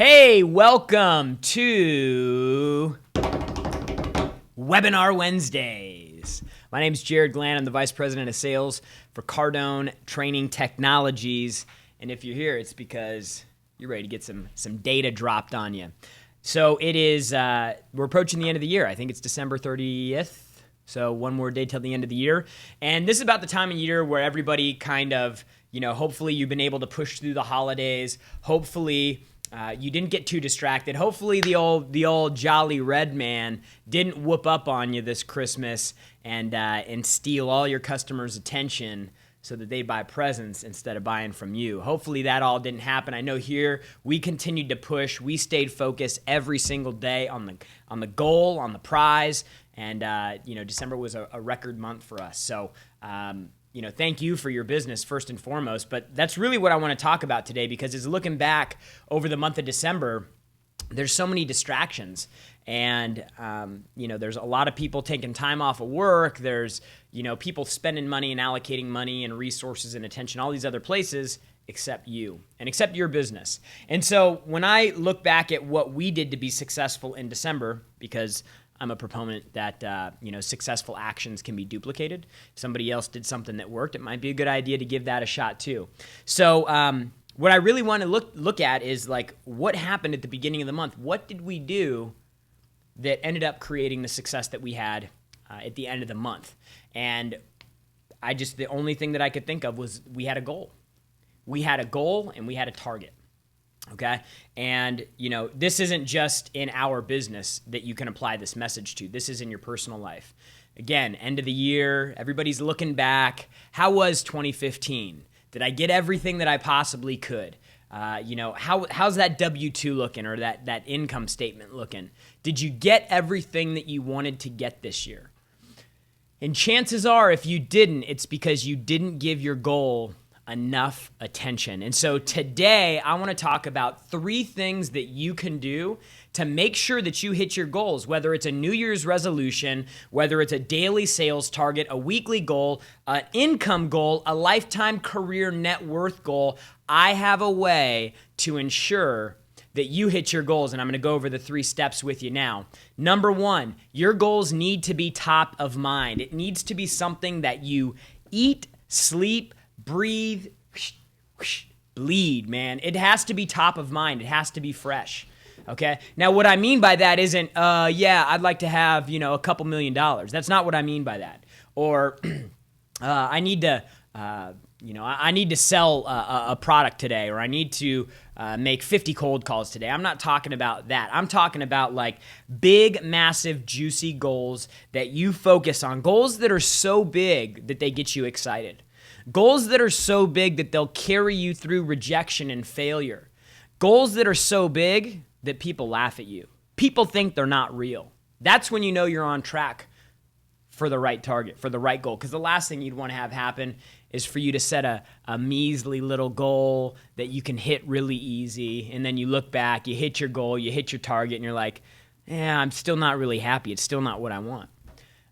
Hey, welcome to Webinar Wednesdays. My name is Jarrod Glandt. I'm the Vice President of Sales for Cardone Training Technologies. And if you're here, it's because you're ready to get some data dropped on you. So it is, we're approaching the end of the year. I think it's December 30th. So one more day till the end of the year. And this is about the time of year where everybody kind of, hopefully you've been able to push through the holidays. Hopefully you didn't get too distracted. Hopefully the old jolly red man didn't whoop up on you this Christmas and steal all your customers' attention so that they buy presents instead of buying from you. Hopefully that all didn't happen. I know here we continued to push. We stayed focused every single day on the goal, on the prize, and December was a record month for us. So thank you for your business first and foremost, but that's really what I want to talk about today, because as looking back over the month of December, there's so many distractions, and there's a lot of people taking time off of work. There's people spending money and allocating money and resources and attention all these other places except you and except your business. And so when I look back at what we did to be successful in December, because I'm a proponent that successful actions can be duplicated. If somebody else did something that worked, it might be a good idea to give that a shot too. So what I really want to look at is like what happened at the beginning of the month. What did we do that ended up creating the success that we had at the end of the month? And the only thing that I could think of was we had a goal. We had a goal and we had a target. Okay. And, this isn't just in our business that you can apply this message to. This is in your personal life. Again, end of the year, everybody's looking back. How was 2015? Did I get everything that I possibly could? How's that W-2 looking, or that income statement looking? Did you get everything that you wanted to get this year? And chances are, if you didn't, it's because you didn't give your goal enough attention. And so today I want to talk about 3 things that you can do to make sure that you hit your goals, whether it's a New Year's resolution, whether it's a daily sales target, a weekly goal, an income goal, a lifetime career net worth goal. I have a way to ensure that you hit your goals, and I'm going to go over the 3 steps with you now. Number 1, your goals need to be top of mind. It needs to be something that you eat, sleep, breathe, bleed, man. It has to be top of mind. It has to be fresh. Okay. Now, what I mean by that isn't, I'd like to have, a couple $1 million. That's not what I mean by that. Or, I need to sell a product today, or I need to make 50 cold calls today. I'm not talking about that. I'm talking about like big, massive, juicy goals that you focus on. Goals that are so big that they get you excited. Goals that are so big that they'll carry you through rejection and failure. Goals that are so big that people laugh at you. People think they're not real. That's when you know you're on track for the right target, for the right goal. Because the last thing you'd want to have happen is for you to set a measly little goal that you can hit really easy. And then you look back, you hit your goal, you hit your target, and you're like, I'm still not really happy. It's still not what I want.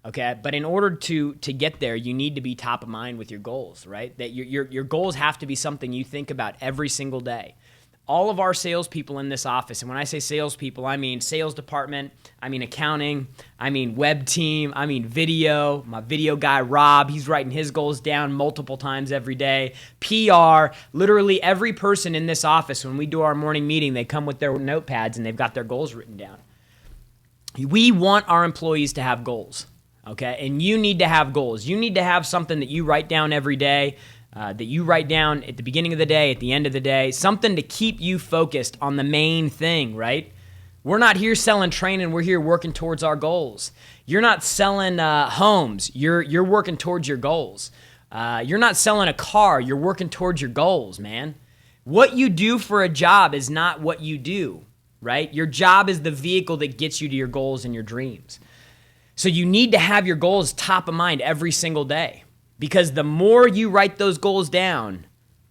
Okay, but in order to get there, you need to be top of mind with your goals, right? That your goals have to be something you think about every single day. All of our salespeople in this office, and when I say salespeople, I mean sales department, I mean accounting, I mean web team, I mean video. My video guy, Rob, he's writing his goals down multiple times every day. PR, literally every person in this office, when we do our morning meeting, they come with their notepads and they've got their goals written down. We want our employees to have goals. Okay, and you need to have goals. You need to have something that you write down every day, that you write down at the beginning of the day, at the end of the day, something to keep you focused on the main thing, right? We're not here selling training. We're here working towards our goals. You're not selling homes. You're working towards your goals. You're not selling a car. You're working towards your goals, man. What you do for a job is not what you do, right? Your job is the vehicle that gets you to your goals and your dreams. So you need to have your goals top of mind every single day, because the more you write those goals down,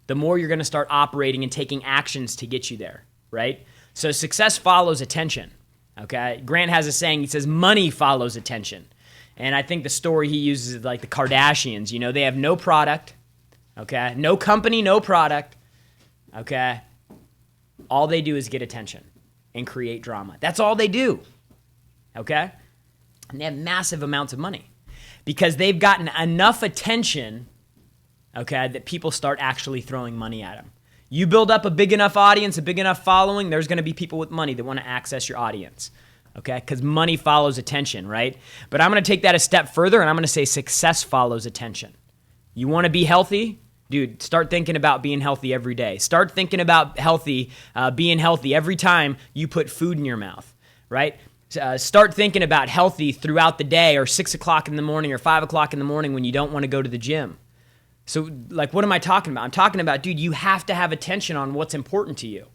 the more you're going to start operating and taking actions to get you there, right? So success follows attention, okay? Grant has a saying, he says, money follows attention. And I think the story he uses is like the Kardashians. They have no product, okay? No company, no product, okay? All they do is get attention and create drama. That's all they do, okay? And they have massive amounts of money because they've gotten enough attention, okay, that people start actually throwing money at them. You build up a big enough audience, a big enough following, there's going to be people with money that want to access your audience, okay? Because money follows attention, right? But I'm going to take that a step further, and I'm going to say success follows attention. You want to be healthy? Dude, start thinking about being healthy every day. Start thinking about being healthy every time you put food in your mouth, right? Start thinking about healthy throughout the day, or 6 o'clock in the morning or 5 o'clock in the morning when you don't want to go to the gym. So, like, what am I talking about? I'm talking about, dude, you have to have attention on what's important to you.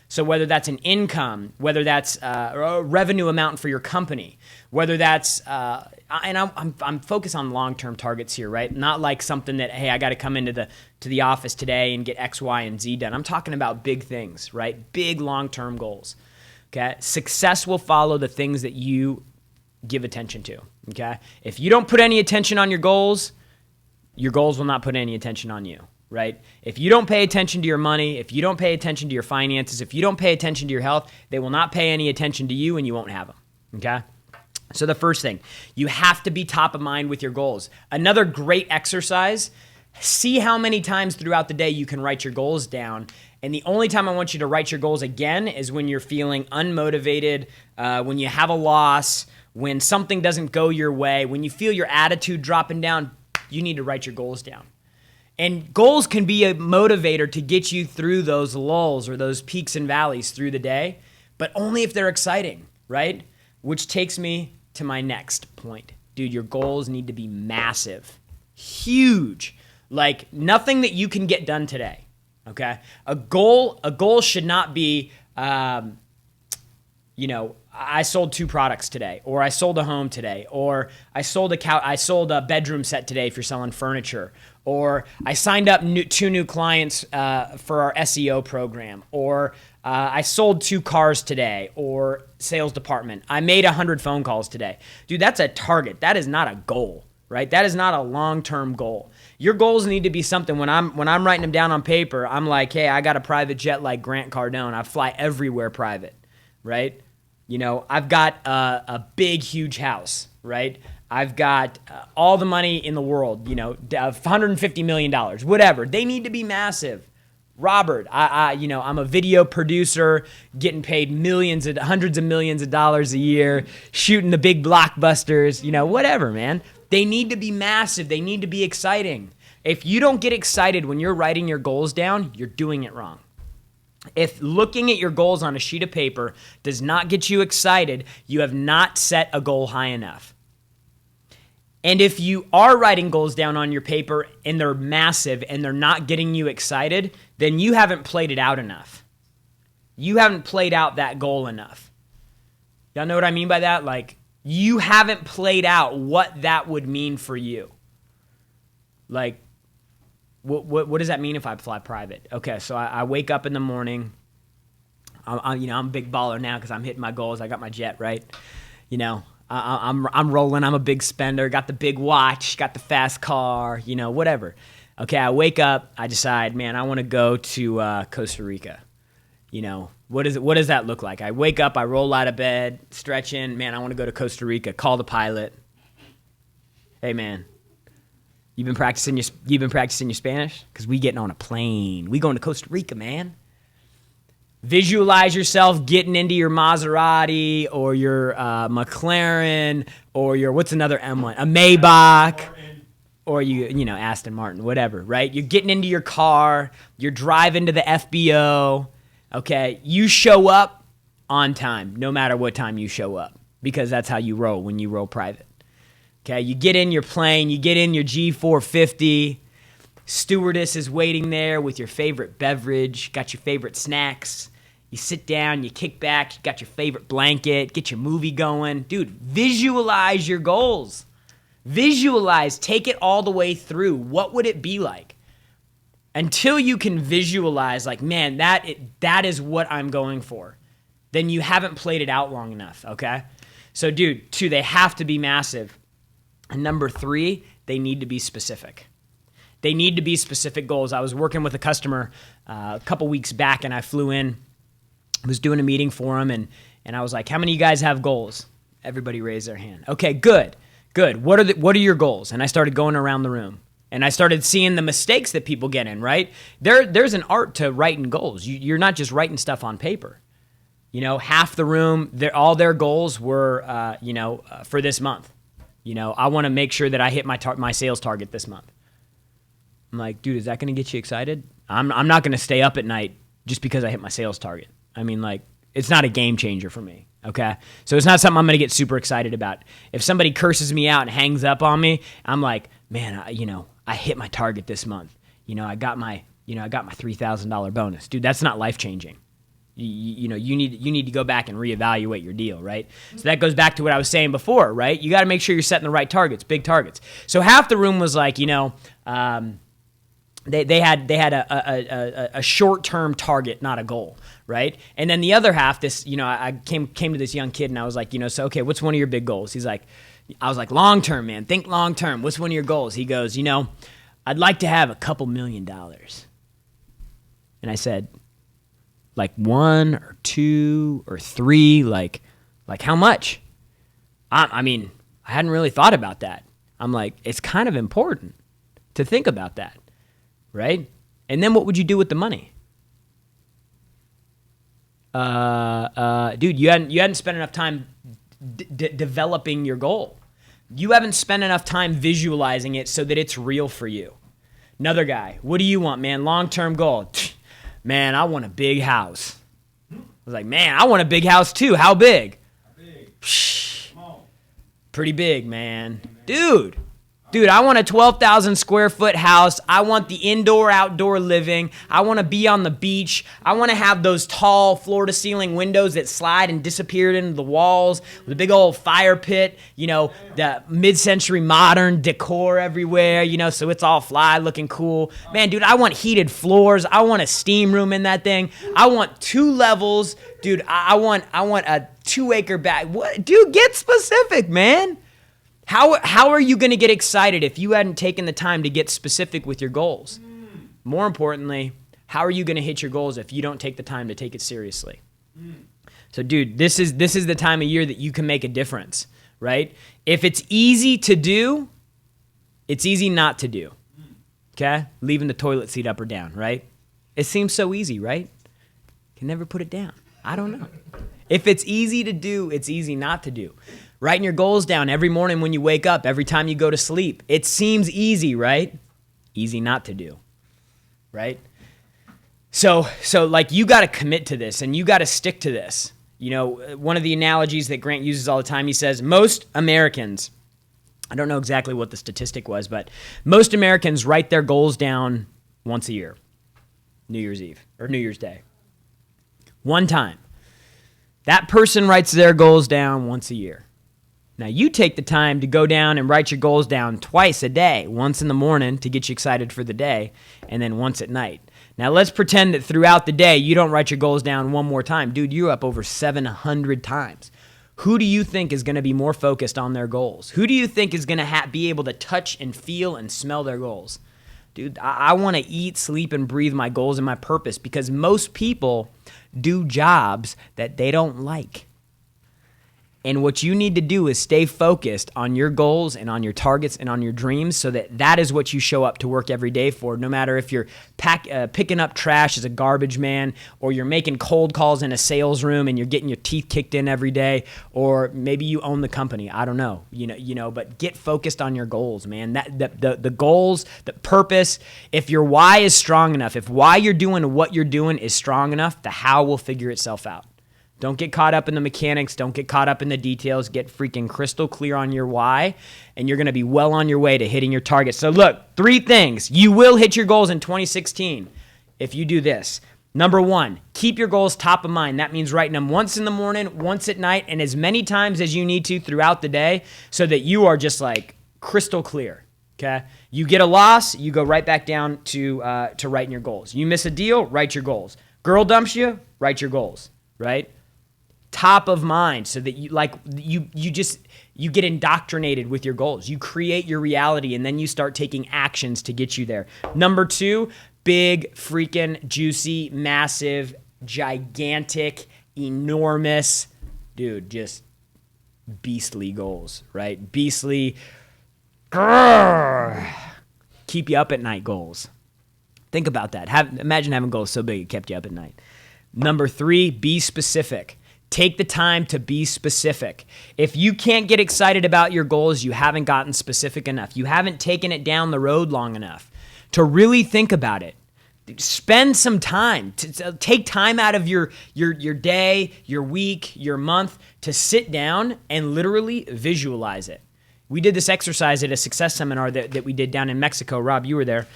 So whether that's an income, whether that's a revenue amount for your company, whether that's, and I'm focused on long-term targets here, right? Not like something that, hey, I got to come into the office today and get X, Y, and Z done. I'm talking about big things, right? Big long-term goals. Okay, success will follow the things that you give attention to. Okay, if you don't put any attention on your goals will not put any attention on you, right? If you don't pay attention to your money, if you don't pay attention to your finances, if you don't pay attention to your health, they will not pay any attention to you, and you won't have them. Okay. So the first thing, you have to be top of mind with your goals. Another great exercise, see how many times throughout the day you can write your goals down. And the only time I want you to write your goals again is when you're feeling unmotivated, when you have a loss, when something doesn't go your way, when you feel your attitude dropping down, you need to write your goals down. And goals can be a motivator to get you through those lulls or those peaks and valleys through the day, but only if they're exciting, right? Which takes me to my next point. Dude, your goals need to be massive, huge, like nothing that you can get done today. Okay, a goal should not be, I sold 2 products today, or I sold a home today, or I sold a bedroom set today if you're selling furniture, or I signed up 2 new clients for our SEO program, or I sold 2 cars today, or sales department. I made 100 phone calls today. Dude, that's a target. That is not a goal, right? That is not a long-term goal. Your goals need to be something when I'm writing them down on paper, I'm like, hey, I got a private jet like Grant Cardone. I fly everywhere private, right? I've got a big, huge house, right? I've got all the money in the world, $150 million, whatever. They need to be massive. Robert, I'm a video producer, getting paid hundreds of millions of dollars a year, shooting the big blockbusters, whatever, man. They need to be massive. They need to be exciting. If you don't get excited when you're writing your goals down, you're doing it wrong. If looking at your goals on a sheet of paper does not get you excited, you have not set a goal high enough. And if you are writing goals down on your paper and they're massive and they're not getting you excited, then you haven't played it out enough. You haven't played out that goal enough. Y'all know what I mean by that? Like, you haven't played out what that would mean for you. Like, what does that mean if I fly private? Okay, so I wake up in the morning. I'm a big baller now because I'm hitting my goals. I got my jet, right? I'm rolling. I'm a big spender. Got the big watch. Got the fast car. Whatever. Okay, I wake up. I decide, man, I want to go to Costa Rica. What does that look like? I wake up. I roll out of bed, stretch in. Man, I want to go to Costa Rica. Call the pilot. Hey, man. You've been practicing your Spanish? Because we getting on a plane. We going to Costa Rica, man. Visualize yourself getting into your Maserati or your McLaren or your, what's another M1? A Maybach. Or Aston Martin, whatever, right? You're getting into your car. You're driving to the FBO. Okay? You show up on time, no matter what time you show up. Because that's how you roll when you roll private. Okay, you get in your plane, you get in your G450, stewardess is waiting there with your favorite beverage, got your favorite snacks, you sit down, you kick back, you got your favorite blanket, get your movie going. Dude, visualize your goals. Visualize, take it all the way through. What would it be like? Until you can visualize, like, man, that is what I'm going for, then you haven't played it out long enough, okay? So, dude, 2, they have to be massive. And number 3, they need to be specific. They need to be specific goals. I was working with a customer a couple weeks back, and I flew in was doing a meeting for them, and I was like, how many of you guys have goals? Everybody raised their hand. Okay, good. What are your goals? And I started going around the room, and I started seeing the mistakes that people get in, right? There's an art to writing goals. You're not just writing stuff on paper. Half the room, all their goals were, for this month. I want to make sure that I hit my sales target this month. I'm like, dude, is that going to get you excited? I'm not going to stay up at night just because I hit my sales target. I mean, like, it's not a game changer for me, okay? So it's not something I'm going to get super excited about. If somebody curses me out and hangs up on me, I'm like, man, I hit my target this month. I got my $3,000 bonus. Dude, that's not life-changing. You need to go back and reevaluate your deal, right? So that goes back to what I was saying before, right? You got to make sure you're setting the right targets, big targets. So half the room was like, they had a short-term target, not a goal, right? And then the other half, I came to this young kid and I was like, so okay, what's one of your big goals? I was like, long-term, man, think long-term. What's one of your goals? He goes, I'd like to have a couple $1 million. And I said, like 1 or 2 or 3, like how much? I mean, I hadn't really thought about that. I'm like, it's kind of important to think about that, right? And then what would you do with the money? Dude, you hadn't spent enough time developing your goal. You haven't spent enough time visualizing it so that it's real for you. Another guy, what do you want, man? Long-term goal. Man, I want a big house. I was like, man, I want a big house too. How big? Pretty big, man. Dude, I want a 12,000 square foot house. I want the indoor-outdoor living. I want to be on the beach. I want to have those tall floor-to-ceiling windows that slide and disappear into the walls with a big old fire pit, the mid-century modern decor everywhere, so it's all fly looking cool. Man, dude, I want heated floors. I want a steam room in that thing. I want 2 levels. Dude, I want a 2-acre back. What? Dude, get specific, man. How are you going to get excited if you hadn't taken the time to get specific with your goals? More importantly, how are you going to hit your goals if you don't take the time to take it seriously? So, dude, this is the time of year that you can make a difference, right? If it's easy to do, it's easy not to do, okay? Leaving the toilet seat up or down, right? It seems so easy, right? Can never put it down. I don't know. If it's easy to do, it's easy not to do. Writing your goals down every morning when you wake up, every time you go to sleep. It seems easy, right? Easy not to do, right? So like, you got to commit to this and you got to stick to this. One of the analogies that Grant uses all the time, he says, most Americans, I don't know exactly what the statistic was, but most Americans write their goals down once a year, New Year's Eve or New Year's Day. One time. That person writes their goals down once a year. Now, you take the time to go down and write your goals down twice a day, once in the morning to get you excited for the day, and then once at night. Now, let's pretend that throughout the day, you don't write your goals down one more time. Dude, you're up over 700 times. Who do you think is going to be more focused on their goals? Who do you think is going to be able to touch and feel and smell their goals? Dude, I want to eat, sleep, and breathe my goals and my purpose, because most people do jobs that they don't like. And what you need to do is stay focused on your goals and on your targets and on your dreams, so that is what you show up to work every day for, no matter if you're picking up trash as a garbage man, or you're making cold calls in a sales room and you're getting your teeth kicked in every day, or maybe you own the company. I don't know, but get focused on your goals, man. The goals, the purpose, if your why is strong enough, if why you're doing what you're doing is strong enough, the how will figure itself out. Don't get caught up in the mechanics. Don't get caught up in the details. Get freaking crystal clear on your why, and you're going to be well on your way to hitting your targets. So look, 3 things. You will hit your goals in 2016 if you do this. Number 1, keep your goals top of mind. That means writing them once in the morning, once at night, and as many times as you need to throughout the day, so that you are just like crystal clear. Okay? You get a loss, you go right back down to writing your goals. You miss a deal, write your goals. Girl dumps you, write your goals, right? Top of mind, so that you get indoctrinated with your goals. You create your reality, and then you start taking actions to get you there. Number 2, big, freaking, juicy, massive, gigantic, enormous, dude, just beastly goals, right? Beastly, keep you up at night goals. Think about that. Imagine having goals so big it kept you up at night. Number 3, be specific. Take the time to be specific. If you can't get excited about your goals, you haven't gotten specific enough. You haven't taken it down the road long enough to really think about it. Spend some time. Take time out of your day, your week, your month to sit down and literally visualize it. We did this exercise at a success seminar that we did down in Mexico. Rob, you were there,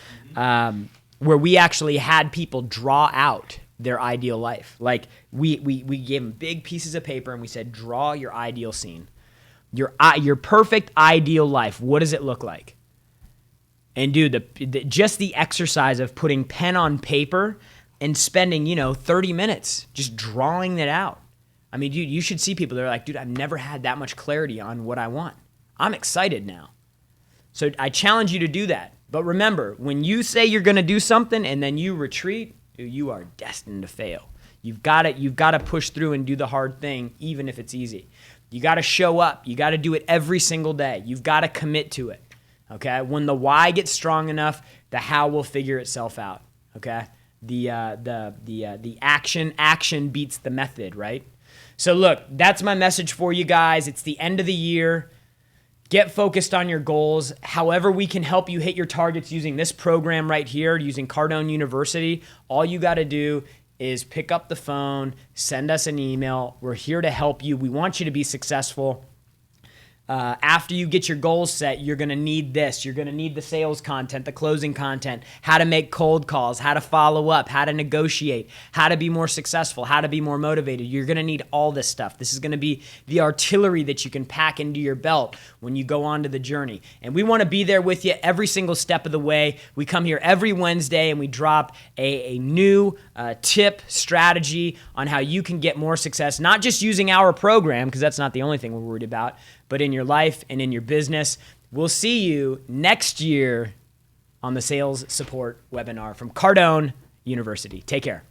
where we actually had people draw out their ideal life. Like we gave them big pieces of paper and we said, draw your ideal scene. Your perfect ideal life. What does it look like? And dude, just the exercise of putting pen on paper and spending, 30 minutes just drawing it out. I mean, dude, you should see people that are like, dude, I've never had that much clarity on what I want. I'm excited now. So I challenge you to do that. But remember, when you say you're going to do something and then you retreat, you are destined to fail. You've got to push through and do the hard thing, even if it's easy. You got to show up. You got to do it every single day. You've got to commit to it. Okay? When the why gets strong enough, the how will figure itself out. Okay? The action beats the method, right? So look, that's my message for you guys. It's the end of the year. Get focused on your goals. However we can help you hit your targets using this program right here, using Cardone University, all you got to do is pick up the phone, send us an email. We're here to help you. We want you to be successful. After you get your goals set, you're going to need this. You're going to need the sales content, the closing content, how to make cold calls, how to follow up, how to negotiate, how to be more successful, how to be more motivated. You're going to need all this stuff. This is going to be the artillery that you can pack into your belt when you go on to the journey. And we want to be there with you every single step of the way. We come here every Wednesday and we drop a new tip, strategy on how you can get more success, not just using our program, because that's not the only thing we're worried about, but in your life and in your business. We'll see you next year on the Sales Support webinar from Cardone University. Take care.